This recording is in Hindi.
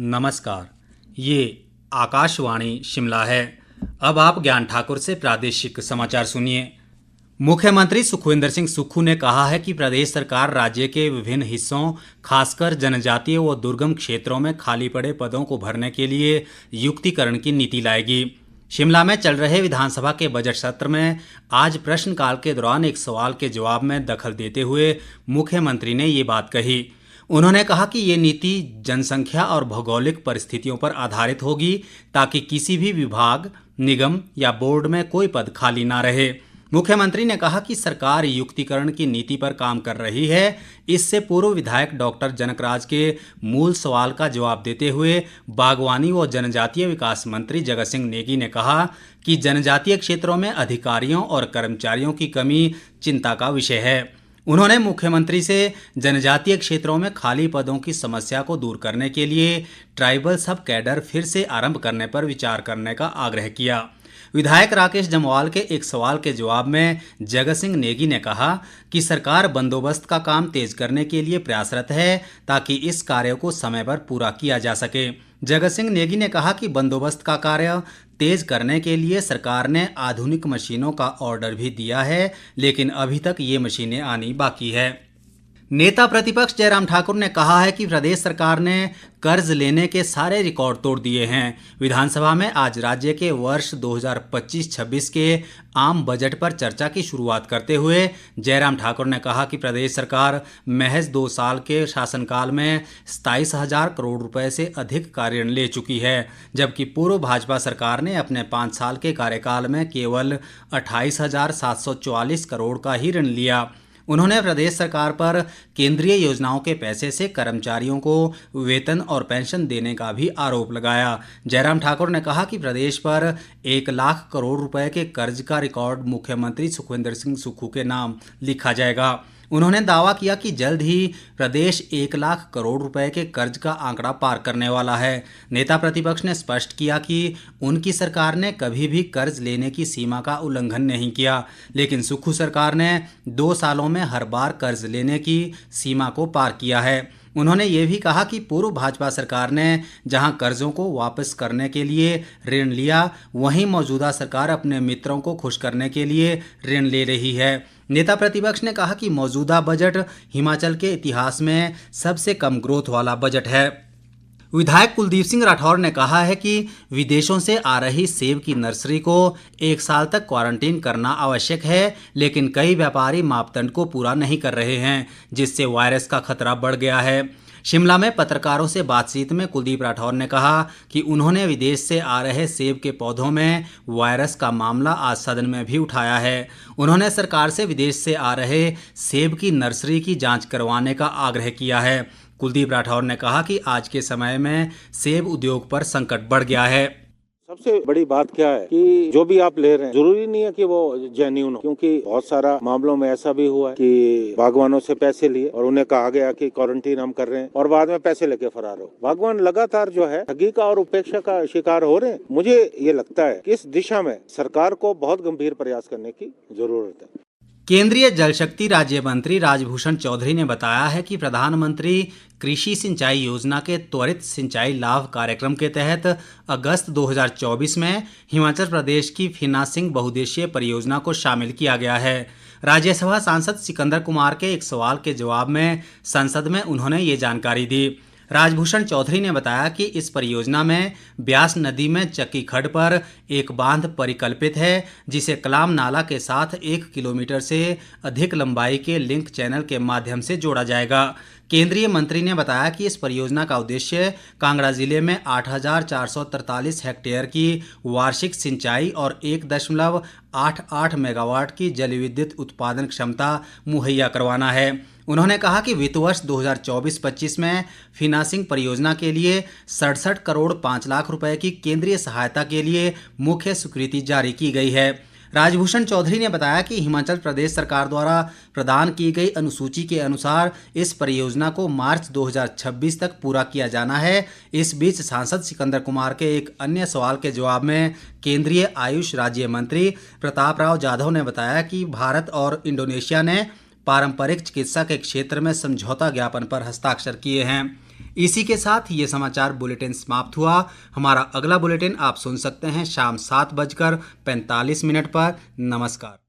नमस्कार, ये आकाशवाणी शिमला है। अब आप ज्ञान ठाकुर से प्रादेशिक समाचार सुनिए। मुख्यमंत्री सुखविंदर सिंह सुक्खू ने कहा है कि प्रदेश सरकार राज्य के विभिन्न हिस्सों, खासकर जनजातीय व दुर्गम क्षेत्रों में खाली पड़े पदों को भरने के लिए युक्तिकरण की नीति लाएगी। शिमला में चल रहे विधानसभा के बजट सत्र में आज प्रश्नकाल के दौरान एक सवाल के जवाब में दखल देते हुए मुख्यमंत्री ने ये बात कही। उन्होंने कहा कि ये नीति जनसंख्या और भौगोलिक परिस्थितियों पर आधारित होगी ताकि किसी भी विभाग, निगम या बोर्ड में कोई पद खाली ना रहे। मुख्यमंत्री ने कहा कि सरकार युक्तिकरण की नीति पर काम कर रही है। इससे पूर्व विधायक डॉक्टर जनकराज के मूल सवाल का जवाब देते हुए बागवानी व जनजातीय विकास मंत्री जगत सिंह नेगी ने कहा कि जनजातीय क्षेत्रों में अधिकारियों और कर्मचारियों की कमी चिंता का विषय है। उन्होंने मुख्यमंत्री से जनजातीय क्षेत्रों में खाली पदों की समस्या को दूर करने के लिए ट्राइबल सब कैडर फिर से आरंभ करने पर विचार करने का आग्रह किया। विधायक राकेश जम्वाल के एक सवाल के जवाब में जगत सिंह नेगी ने कहा कि सरकार बंदोबस्त का काम तेज करने के लिए प्रयासरत है ताकि इस कार्य को समय पर पूरा किया जा सके। जगत सिंह नेगी ने कहा कि बंदोबस्त का कार्य तेज करने के लिए सरकार ने आधुनिक मशीनों का ऑर्डर भी दिया है, लेकिन अभी तक ये मशीनें आनी बाकी है। नेता प्रतिपक्ष जयराम ठाकुर ने कहा है कि प्रदेश सरकार ने कर्ज लेने के सारे रिकॉर्ड तोड़ दिए हैं। विधानसभा में आज राज्य के वर्ष 2025-26 के आम बजट पर चर्चा की शुरुआत करते हुए जयराम ठाकुर ने कहा कि प्रदेश सरकार महज 2 साल के शासनकाल में 27,000 करोड़ रुपए से अधिक का ऋण ले चुकी है, जबकि पूर्व भाजपा सरकार ने अपने 5 साल के कार्यकाल में केवल 28,744 करोड़ का ही ऋण लिया। उन्होंने प्रदेश सरकार पर केंद्रीय योजनाओं के पैसे से कर्मचारियों को वेतन और पेंशन देने का भी आरोप लगाया। जयराम ठाकुर ने कहा कि प्रदेश पर 1 लाख करोड़ रुपए के कर्ज का रिकॉर्ड मुख्यमंत्री सुखविंदर सिंह सुक्खू के नाम लिखा जाएगा। उन्होंने दावा किया कि जल्द ही प्रदेश 1 लाख करोड़ रुपए के कर्ज का आंकड़ा पार करने वाला है। नेता प्रतिपक्ष ने स्पष्ट किया कि उनकी सरकार ने कभी भी कर्ज लेने की सीमा का उल्लंघन नहीं किया, लेकिन सुक्खू सरकार ने 2 सालों में हर बार कर्ज लेने की सीमा को पार किया है। उन्होंने ये भी कहा कि पूर्व भाजपा सरकार ने जहां कर्जों को वापस करने के लिए ऋण लिया, वहीं मौजूदा सरकार अपने मित्रों को खुश करने के लिए ऋण ले रही है। नेता प्रतिपक्ष ने कहा कि मौजूदा बजट हिमाचल के इतिहास में सबसे कम ग्रोथ वाला बजट है। विधायक कुलदीप सिंह राठौर ने कहा है कि विदेशों से आ रही सेब की नर्सरी को 1 साल तक क्वारंटीन करना आवश्यक है, लेकिन कई व्यापारी मापदंड को पूरा नहीं कर रहे हैं, जिससे वायरस का खतरा बढ़ गया है। शिमला में पत्रकारों से बातचीत में कुलदीप राठौर ने कहा कि उन्होंने विदेश से आ रहे सेब के पौधों में वायरस का मामला आज सदन में भी उठाया है। उन्होंने सरकार से विदेश से आ रहे सेब की नर्सरी की जांच करवाने का आग्रह किया है। कुलदीप राठौर ने कहा कि आज के समय में सेब उद्योग पर संकट बढ़ गया है। सबसे बड़ी बात क्या है कि जो भी आप ले रहे हैं जरूरी नहीं है कि वो जेन्युइन हो, क्योंकि बहुत सारा मामलों में ऐसा भी हुआ है कि बागवानों से पैसे लिए और उन्हें कहा गया कि क्वारंटीन हम कर रहे हैं और बाद में पैसे लेके फरार हो। बागवान लगातार जो है ठगी का और उपेक्षा का शिकार हो रहे हैं। मुझे ये लगता है कि इस दिशा में सरकार को बहुत गंभीर प्रयास करने की जरूरत है। केंद्रीय जल शक्ति राज्य मंत्री राजभूषण चौधरी ने बताया है कि प्रधानमंत्री कृषि सिंचाई योजना के त्वरित सिंचाई लाभ कार्यक्रम के तहत अगस्त 2024 में हिमाचल प्रदेश की फिनासिंग बहुउद्देशीय परियोजना को शामिल किया गया है। राज्यसभा सांसद सिकंदर कुमार के एक सवाल के जवाब में संसद में उन्होंने ये जानकारी दी। राजभूषण चौधरी ने बताया कि इस परियोजना में ब्यास नदी में चक्की खड्ड पर एक बांध परिकल्पित है, जिसे कलाम नाला के साथ 1 किलोमीटर से अधिक लंबाई के लिंक चैनल के माध्यम से जोड़ा जाएगा। केंद्रीय मंत्री ने बताया कि इस परियोजना का उद्देश्य कांगड़ा जिले में 8,443 हेक्टेयर की वार्षिक सिंचाई और 1.88 मेगावाट की जल विद्युत उत्पादन क्षमता मुहैया करवाना है। उन्होंने कहा कि वित्त वर्ष 2024-25 में फिनासिंग परियोजना के लिए 67 करोड़ 5 लाख रुपए की केंद्रीय सहायता के लिए मुख्य स्वीकृति जारी की गई है। राजभूषण चौधरी ने बताया कि हिमाचल प्रदेश सरकार द्वारा प्रदान की गई अनुसूची के अनुसार इस परियोजना को मार्च 2026 तक पूरा किया जाना है। इस बीच सांसद सिकंदर कुमार के एक अन्य सवाल के जवाब में केंद्रीय आयुष राज्य मंत्री प्रताप राव जाधव ने बताया कि भारत और इंडोनेशिया ने पारंपरिक चिकित्सा के क्षेत्र में समझौता ज्ञापन पर हस्ताक्षर किए हैं। इसी के साथ ये समाचार बुलेटिन समाप्त हुआ। हमारा अगला बुलेटिन आप सुन सकते हैं शाम 7:45 पर। नमस्कार।